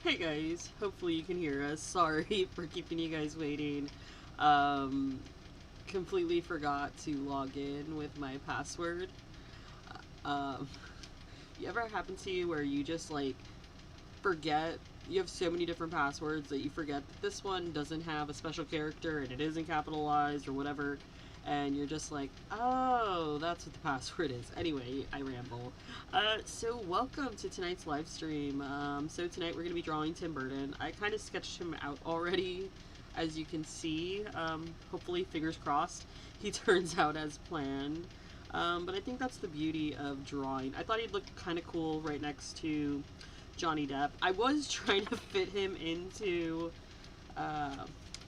Hey guys, hopefully you can hear us. Sorry for keeping you guys waiting. Completely forgot to log in with my password. Um, you ever happen to you where you just like forget you have so many different passwords that you forget that this one doesn't have a special character and it isn't capitalized or whatever, and you're just like, oh, that's what the password is. Anyway, I ramble. So welcome to tonight's live stream. So tonight we're going to be drawing Tim Burton. I kind of sketched him out already, as you can see. Hopefully, fingers crossed, he turns out as planned. But I think that's the beauty of drawing. I thought he'd look kind of cool right next to Johnny Depp. I was trying to fit him into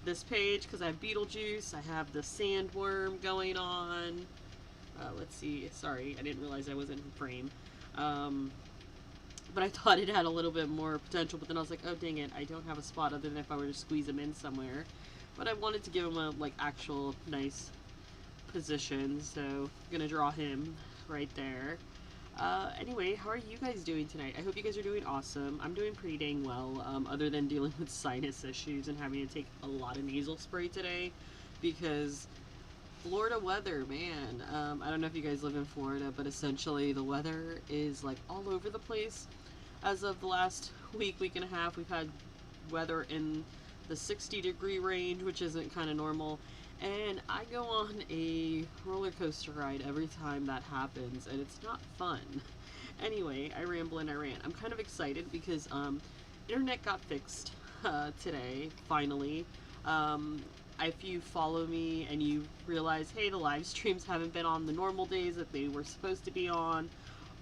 this page because I have Beetlejuice, I have the sandworm going on. Let's see, sorry, I didn't realize I was in frame. But I thought it had a little bit more potential, but then I was like, oh dang it, I don't have a spot other than if I were to squeeze him in somewhere. But I wanted to give him a like actual nice position, so I'm gonna draw him right there. Anyway, how are you guys doing tonight? I hope you guys are doing awesome. I'm doing pretty dang well, other than dealing with sinus issues and having to take a lot of nasal spray today because Florida weather, man. I don't know if you guys live in Florida, but essentially the weather is like all over the place. As of the last week and a half, we've had weather in the 60-degree range, which isn't kind of normal. And I go on a roller coaster ride every time that happens, and it's not fun. Anyway, I ramble and I rant. I'm kind of excited because internet got fixed today, finally. If you follow me and you realize, hey, the live streams haven't been on the normal days that they were supposed to be on,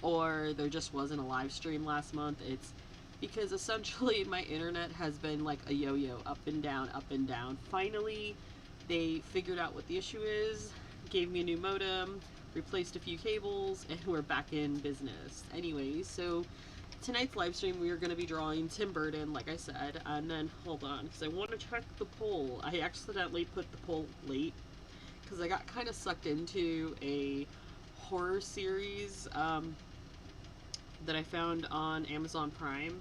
or there just wasn't a live stream last month, it's because essentially my internet has been like a yo-yo, up and down, up and down. Finally, they figured out what the issue is, gave me a new modem, replaced a few cables, and we're back in business. Anyway, so tonight's live stream we are going to be drawing Tim Burton, like I said, and then, hold on, because I want to check the poll. I accidentally put the poll late, because I got kind of sucked into a horror series that I found on Amazon Prime.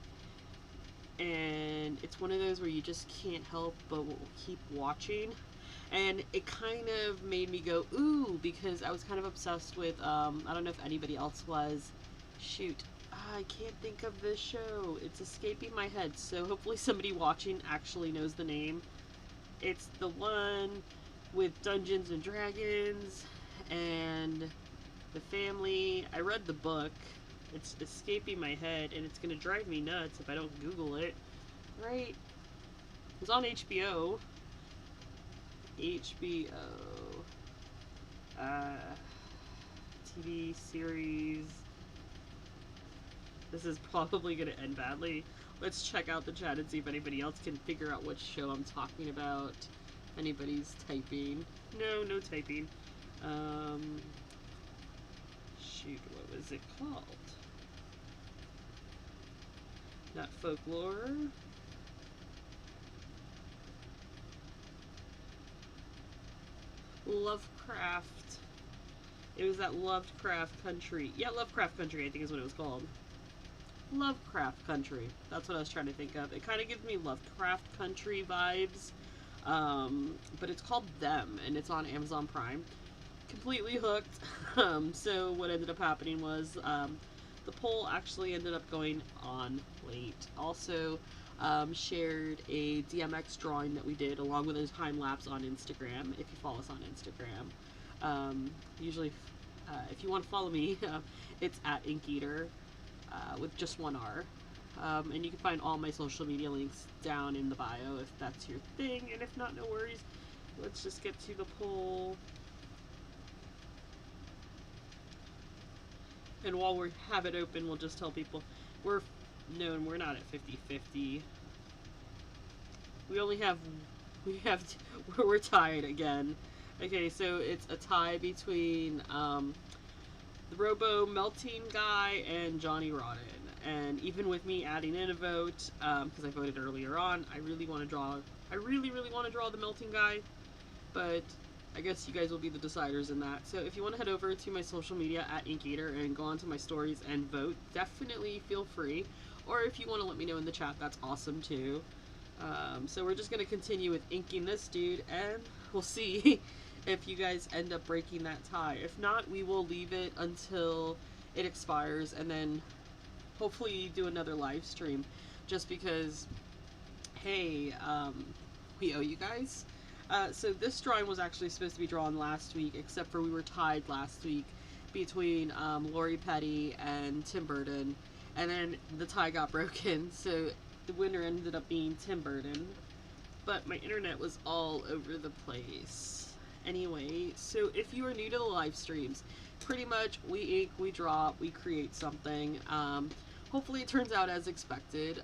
And it's one of those where you just can't help but keep watching. And it kind of made me go, ooh, because I was kind of obsessed with, I don't know if anybody else was. Shoot, I can't think of this show. It's escaping my head. So hopefully somebody watching actually knows the name. It's the one with Dungeons and Dragons and the family. I read the book. It's escaping my head, and it's going to drive me nuts if I don't Google it. Right? It's on HBO. HBO. TV series. This is probably going to end badly. Let's check out the chat and see if anybody else can figure out which show I'm talking about. Anybody's typing. No typing. Shoot, what was it called? Not folklore. Lovecraft. It was that Lovecraft Country. Yeah, Lovecraft Country, I think is what it was called. Lovecraft Country. That's what I was trying to think of. It kind of gives me Lovecraft Country vibes. But it's called Them, and it's on Amazon Prime. Completely hooked. So what ended up happening was, the poll actually ended up going on late. Also, shared a DMX drawing that we did along with a time lapse on Instagram, if you follow us on Instagram. Usually, if you want to follow me, it's at Inkeater, with just one R. And you can find all my social media links down in the bio if that's your thing, and if not, no worries. Let's just get to the poll. And while we have it open, we'll just tell people we're not at 50-50. We're tied again. Okay, so it's a tie between the Robo Melting guy and Johnny Rotten. And even with me adding in a vote, because I voted earlier on, I really want to draw the Melting guy, but I guess you guys will be the deciders in that. So if you want to head over to my social media at Inkeater and go onto my stories and vote, definitely feel free. or if you want to let me know in the chat, that's awesome too. So we're just going to continue with inking this dude, and we'll see if you guys end up breaking that tie. If not, we will leave it until it expires, and then hopefully do another live stream, just because, hey, we owe you guys. So this drawing was actually supposed to be drawn last week, except for we were tied last week between Lori Petty and Tim Burton, and then the tie got broken, so the winner ended up being Tim Burton, but my internet was all over the place. Anyway, so if you are new to the live streams, pretty much we ink, we draw, we create something. Hopefully it turns out as expected.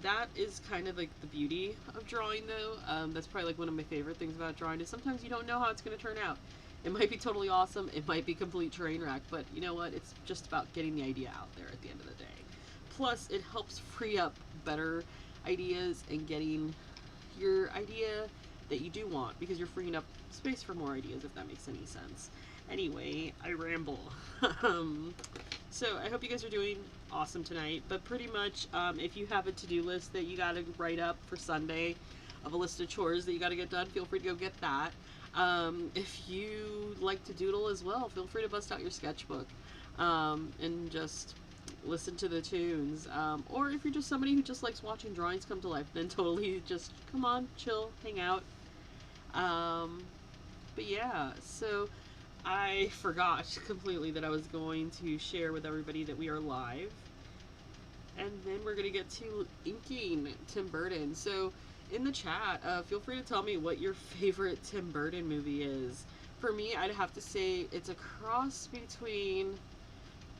That is kind of like the beauty of drawing, though. That's probably like one of my favorite things about drawing, is sometimes you don't know how it's going to turn out. It might be totally awesome, it might be complete train wreck, but you know what? It's just about getting the idea out there at the end of the day. Plus, it helps free up better ideas and getting your idea that you do want, because you're freeing up space for more ideas, if that makes any sense. Anyway, I ramble. So I hope you guys are doing awesome tonight, but pretty much if you have a to-do list that you gotta write up for Sunday, of a list of chores that you gotta get done, feel free to go get that. If you like to doodle as well, feel free to bust out your sketchbook and just listen to the tunes. Or if you're just somebody who just likes watching drawings come to life, then totally just come on, chill, hang out. But yeah, so I forgot completely that I was going to share with everybody that we are live. And then we're going to get to inking Tim Burton. So in the chat, feel free to tell me what your favorite Tim Burton movie is. For me, I'd have to say it's a cross between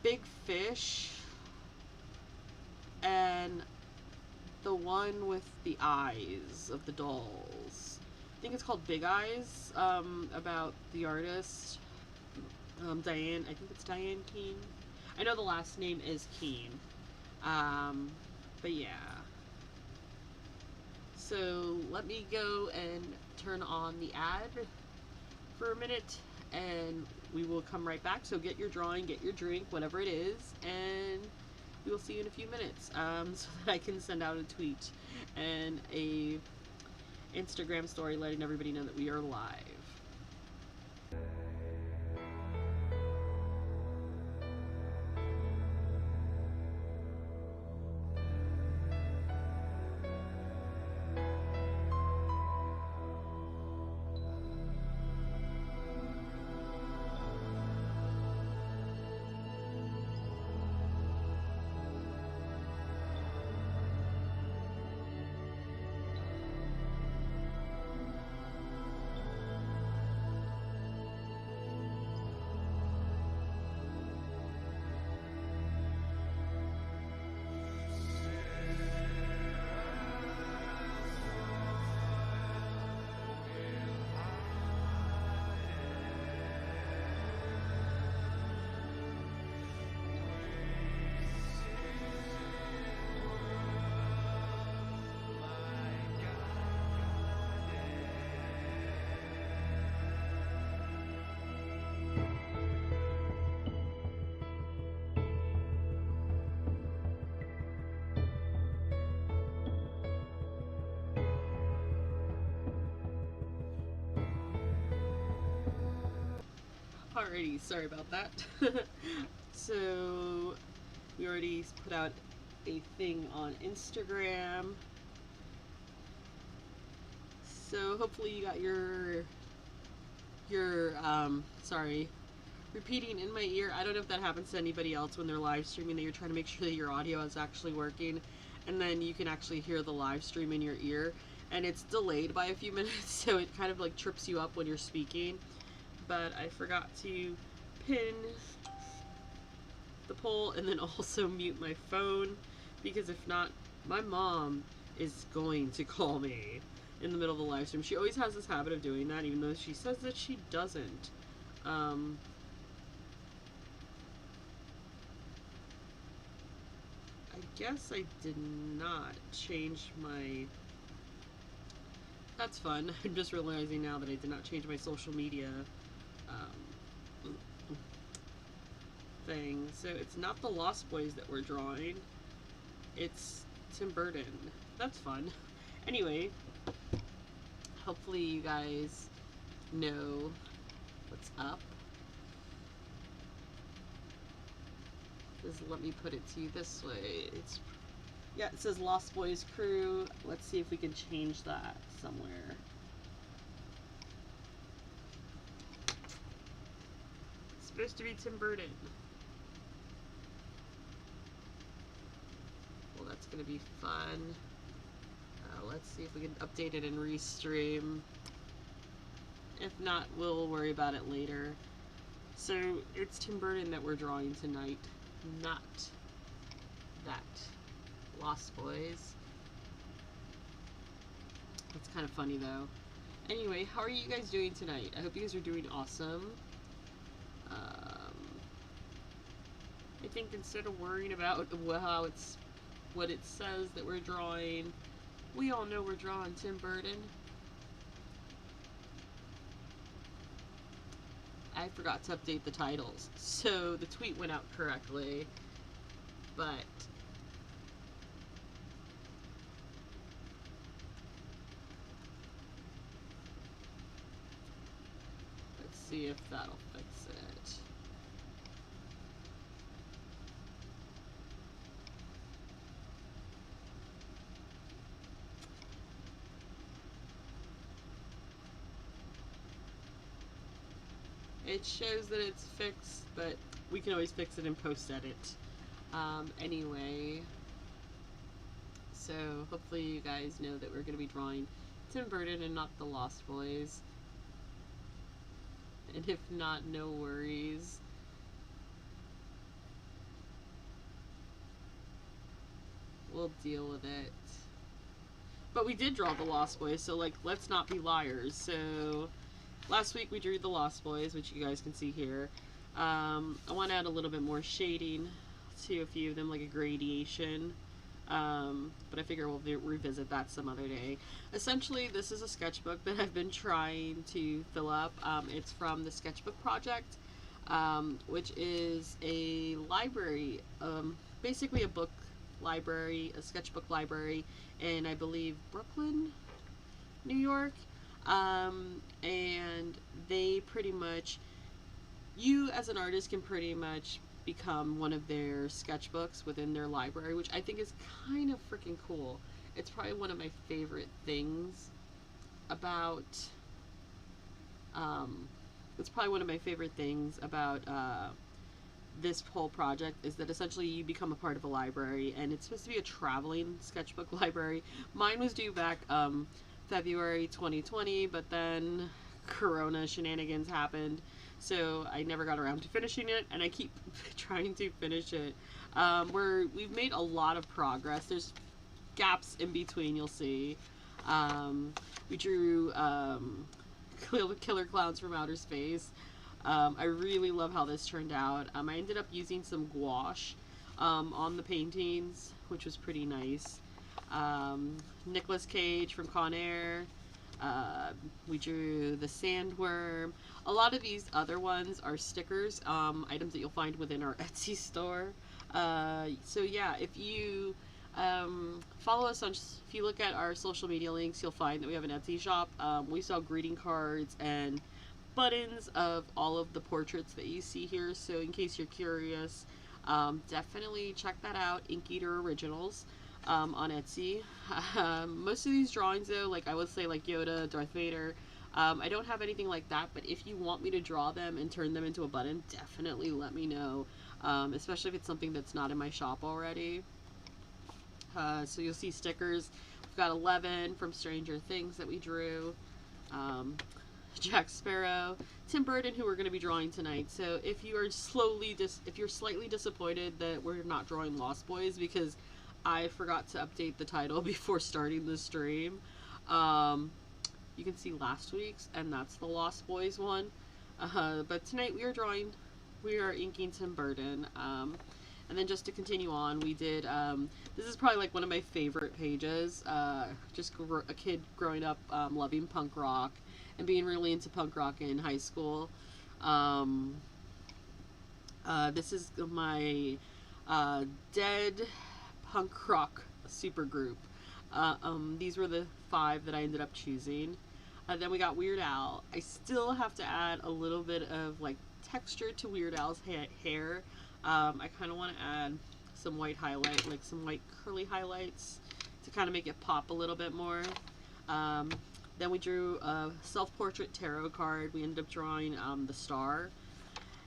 Big Fish and the one with the eyes of the dolls. I think it's called Big Eyes, about the artist, Diane, I think it's Diane Keane. I know the last name is Keane. But yeah. So let me go and turn on the ad for a minute, and we will come right back. So get your drawing, get your drink, whatever it is, and we will see you in a few minutes, so that I can send out a tweet and a Instagram story letting everybody know that we are live. Alrighty, sorry about that. So, we already put out a thing on Instagram. So, hopefully you got your sorry, repeating in my ear. I don't know if that happens to anybody else when they're live streaming, that you're trying to make sure that your audio is actually working, and then you can actually hear the live stream in your ear, and it's delayed by a few minutes, so it kind of like trips you up when you're speaking. But I forgot to pin the poll and then also mute my phone, because if not, my mom is going to call me in the middle of the live stream. She always has this habit of doing that, even though she says that she doesn't. I guess I did not change my... That's fun. I'm just realizing now that I did not change my social media thing. So it's not the Lost Boys that we're drawing. It's Tim Burton. That's fun. Anyway, hopefully you guys know what's up. Just let me put it to you this way. Yeah, it says Lost Boys Crew. Let's see if we can change that somewhere. It's supposed to be Tim Burton. Well, that's gonna be fun. Let's see if we can update it in Restream. If not, we'll worry about it later. So, it's Tim Burton that we're drawing tonight, not that Lost Boys. That's kind of funny, though. Anyway, how are you guys doing tonight? I hope you guys are doing awesome. I think instead of worrying about what it says that we're drawing, we all know we're drawing Tim Burton. I forgot to update the titles, so the tweet went out correctly, but let's see if that'll fix it. It shows that it's fixed, but we can always fix it in post-edit. Anyway, so hopefully you guys know that we're going to be drawing Tim Burton and not the Lost Boys. And if not, no worries. We'll deal with it. But we did draw the Lost Boys, so like, let's not be liars. So last week we drew the Lost Boys, which you guys can see here. I want to add a little bit more shading to a few of them, like a gradation. But I figure we'll revisit that some other day. Essentially, this is a sketchbook that I've been trying to fill up. It's from the Sketchbook Project, which is a library, basically a book library, a sketchbook library in, I believe, Brooklyn, New York. And they pretty much, you as an artist can pretty much become one of their sketchbooks within their library, which I think is kind of freaking cool. It's probably one of my favorite things about this whole project, is that essentially you become a part of a library, and it's supposed to be a traveling sketchbook library. Mine was due back February 2020, but then Corona shenanigans happened, so I never got around to finishing it, and I keep trying to finish it. We've made a lot of progress. There's gaps in between, you'll see. We drew Killer Clowns from Outer Space. I really love how this turned out. I ended up using some gouache on the paintings, which was pretty nice. Nicolas Cage from Con Air. We drew the sandworm. A lot of these other ones are stickers, items that you'll find within our Etsy store. So yeah, if you follow us on, if you look at our social media links, you'll find that we have an Etsy shop. We sell greeting cards and buttons of all of the portraits that you see here. So in case you're curious, definitely check that out, Ink Eater Originals. On Etsy. Most of these drawings though, like I would say like Yoda, Darth Vader, I don't have anything like that, but if you want me to draw them and turn them into a button, definitely let me know, especially if it's something that's not in my shop already. So you'll see stickers. We've got 11 from Stranger Things that we drew, Jack Sparrow, Tim Burton, who we're going to be drawing tonight. So if you are if you're slightly disappointed that we're not drawing Lost Boys because I forgot to update the title before starting the stream, you can see last week's, and that's the Lost Boys one. But tonight we are inking Tim Burton. And then just to continue on, we did, this is probably like one of my favorite pages, just a kid growing up loving punk rock and being really into punk rock in high school. This is my dead punk rock supergroup. These were the 5 that I ended up choosing. Then we got Weird Al. I still have to add a little bit of like texture to Weird Al's hair. I kind of want to add some white highlight, like some white curly highlights to kind of make it pop a little bit more. Then we drew a self-portrait tarot card. We ended up drawing the star.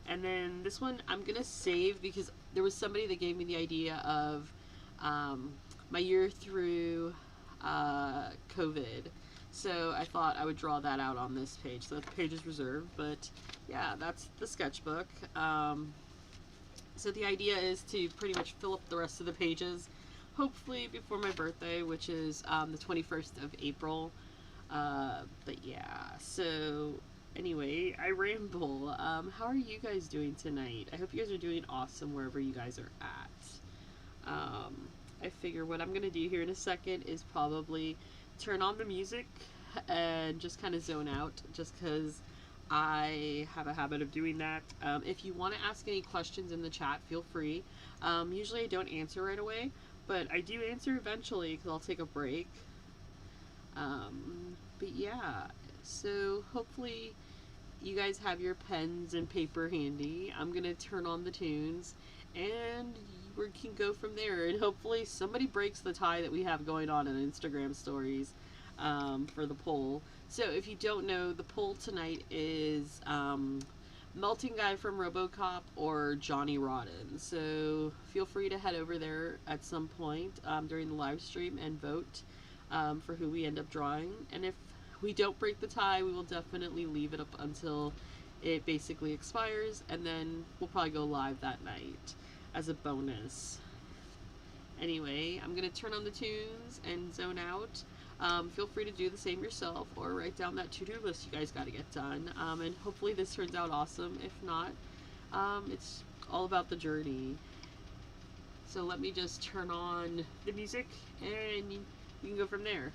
And then this one I'm going to save because there was somebody that gave me the idea of my year through COVID. So I thought I would draw that out on this page. So that page is reserved. But yeah, that's the sketchbook. So the idea is to pretty much fill up the rest of the pages, hopefully before my birthday, which is the 21st of April. But yeah, so anyway, I ramble. How are you guys doing tonight? I hope you guys are doing awesome wherever you guys are at. I figure what I'm going to do here in a second is probably turn on the music and just kind of zone out, just because I have a habit of doing that. If you want to ask any questions in the chat, feel free. Usually I don't answer right away, but I do answer eventually because I'll take a break. But yeah, so hopefully you guys have your pens and paper handy. I'm going to turn on the tunes and we can go from there. And hopefully somebody breaks the tie that we have going on in Instagram stories for the poll. So if you don't know, the poll tonight is Melting Guy from RoboCop or Johnny Rotten. So feel free to head over there at some point during the live stream and vote for who we end up drawing. And if we don't break the tie, we will definitely leave it up until it basically expires, and then we'll probably go live that night as a bonus. Anyway, I'm going to turn on the tunes and zone out. Feel free to do the same yourself or write down that to-do list you guys got to get done. And hopefully this turns out awesome. If not, it's all about the journey. So let me just turn on the music and we can go from there.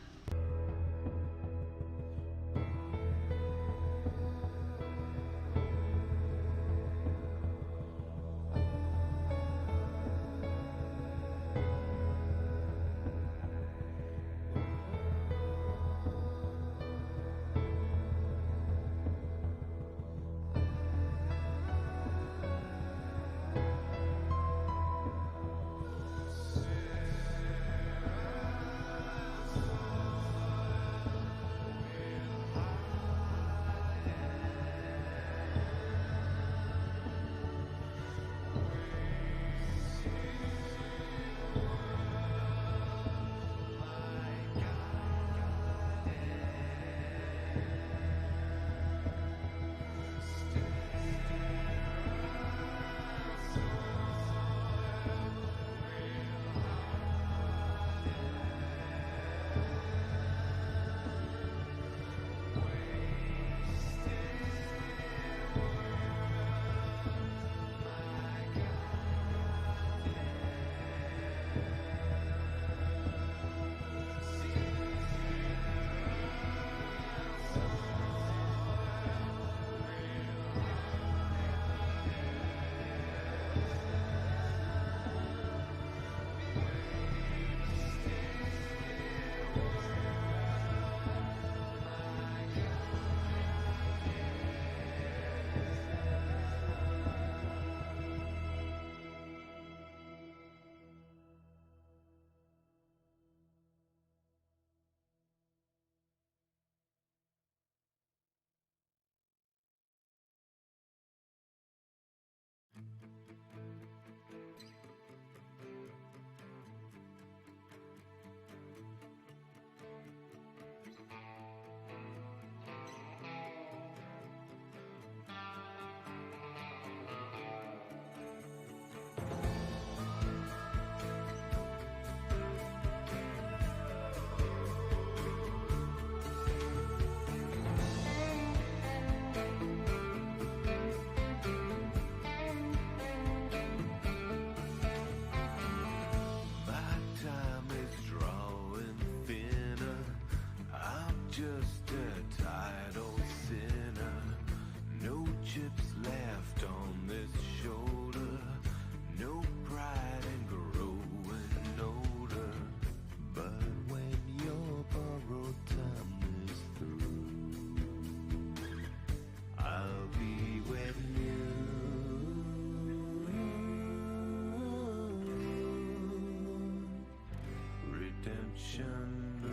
ocean blue.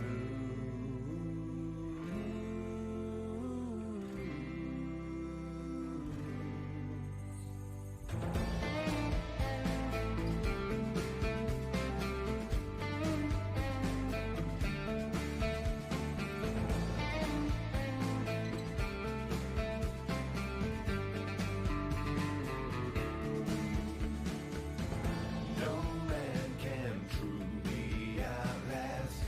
No man can truly outlast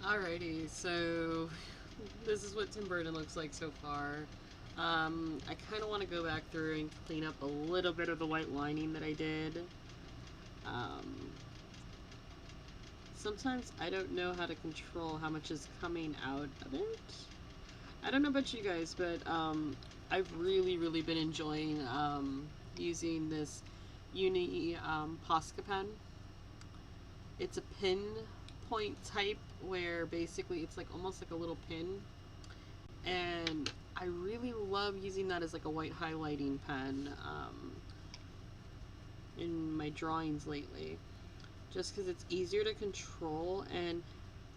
Alrighty, so this is what Tim Burton looks like so far. I kind of want to go back through and clean up a little bit of the white lining that I did. Sometimes I don't know how to control how much is coming out of it. I don't know about you guys, but I've really been enjoying using this Uni Posca pen. It's a pin point type where basically it's like almost like a little pin, and I really love using that as like a white highlighting pen in my drawings lately, just because it's easier to control, and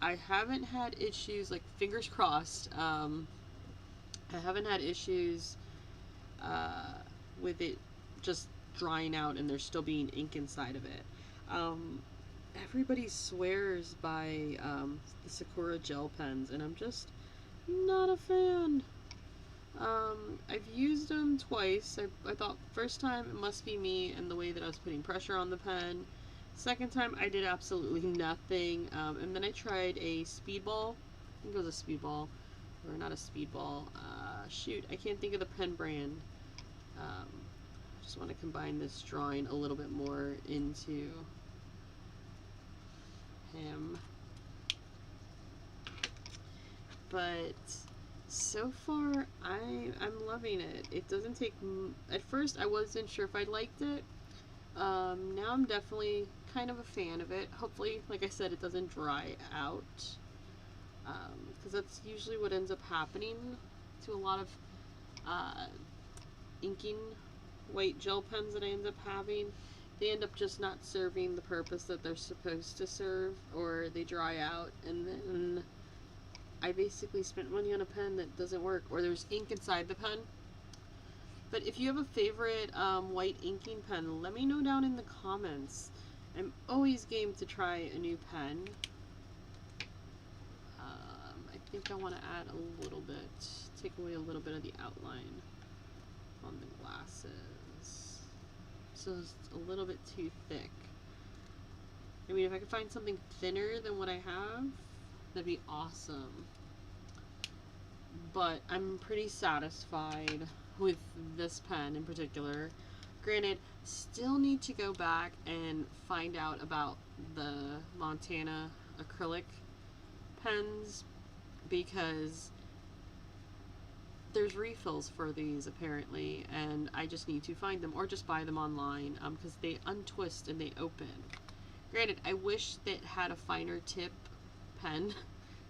I haven't had issues, like fingers crossed, I haven't had issues with it just drying out and there still being ink inside of it. Everybody swears by the Sakura gel pens, and I'm just not a fan. I've used them twice. I thought first time it must be me and the way that I was putting pressure on the pen. Second time I did absolutely nothing, and then I tried a speedball. I think it was a speedball, or not a speedball. Shoot, I can't think of the pen brand. Just want to combine this drawing a little bit more into him. But so far, I'm loving it. It doesn't take... At first, I wasn't sure if I liked it. Now I'm definitely kind of a fan of it. Hopefully, like I said, it doesn't dry out. Because that's usually what ends up happening to a lot of inking white gel pens that I end up having. They end up just not serving the purpose that they're supposed to serve, or they dry out, and then I basically spent money on a pen that doesn't work, or there's ink inside the pen. But if you have a favorite white inking pen, let me know down in the comments. I'm always game to try a new pen. I think I want to add a little bit, take away a little bit of the outline on the glasses. So it's a little bit too thick. I mean, if I could find something thinner than what I have, that'd be awesome. But I'm pretty satisfied with this pen in particular. Granted, still need to go back and find out about the Montana acrylic pens, because there's refills for these apparently, and I just need to find them or just buy them online, because they untwist and they open. Granted, I wish that it had a finer tip pen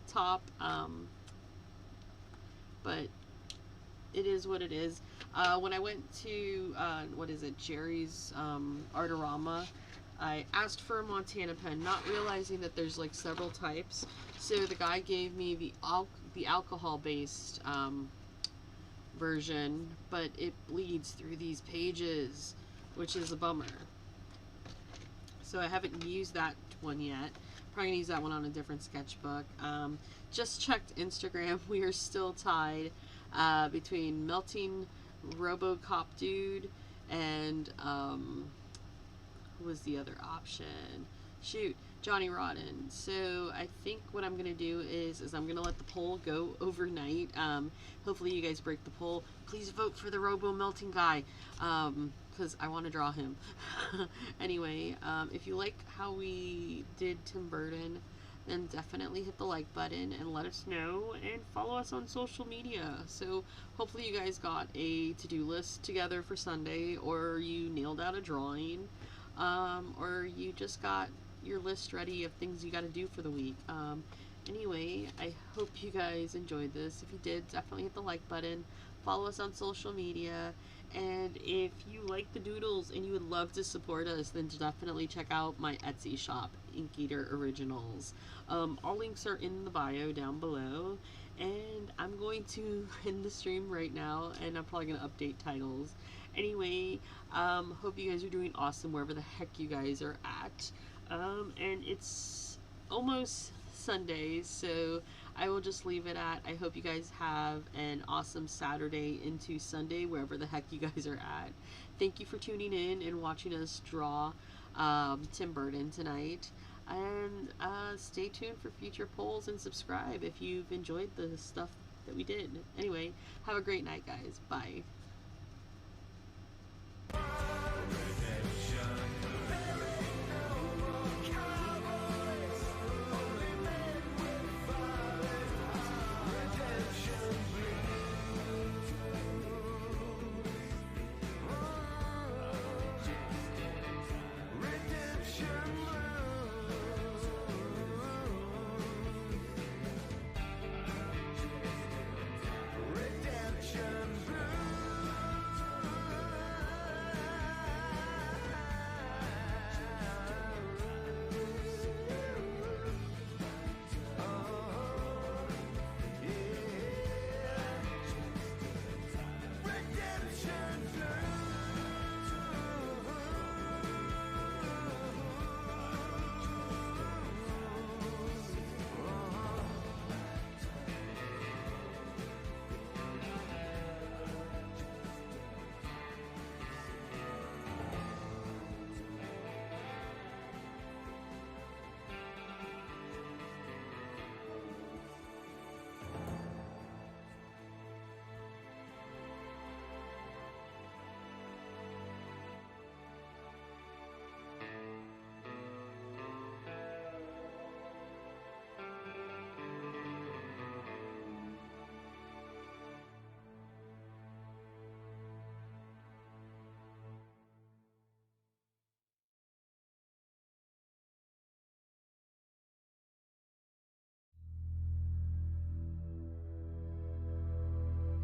top, but it is what it is. When I went to, what is it, Jerry's Artorama, I asked for a Montana pen, not realizing that there's like several types. So the guy gave me the alcohol-based version, but it bleeds through these pages, which is a bummer. So I haven't used that one yet. Probably gonna use that one on a different sketchbook. Just checked Instagram. We are still tied between Melting RoboCop Dude and who was the other option? Shoot, Johnny Rotten. So I think what I'm gonna do is I'm gonna let the poll go overnight. Hopefully you guys break the poll. Please vote for the Robo Melting guy, because I want to draw him. Anyway, if you like how we did Tim Burton, then definitely hit the like button and let us know, and follow us on social media. So hopefully you guys got a to-do list together for Sunday, or you nailed out a drawing, or you just got your list ready of things you got to do for the week. Anyway, I hope you guys enjoyed this. If you did, definitely hit the like button, follow us on social media, and if you like the doodles and you would love to support us, then definitely check out my Etsy shop, Ink Eater Originals. All links are in the bio down below, and I'm going to end the stream right now, and I'm probably going to update titles. Anyway, hope you guys are doing awesome wherever the heck you guys are at. And it's almost Sunday, so I will just leave it at, I hope you guys have an awesome Saturday into Sunday, wherever the heck you guys are at. Thank you for tuning in and watching us draw Tim Burton tonight. And stay tuned for future polls and subscribe if you've enjoyed the stuff that we did. Anyway, have a great night, guys. Bye.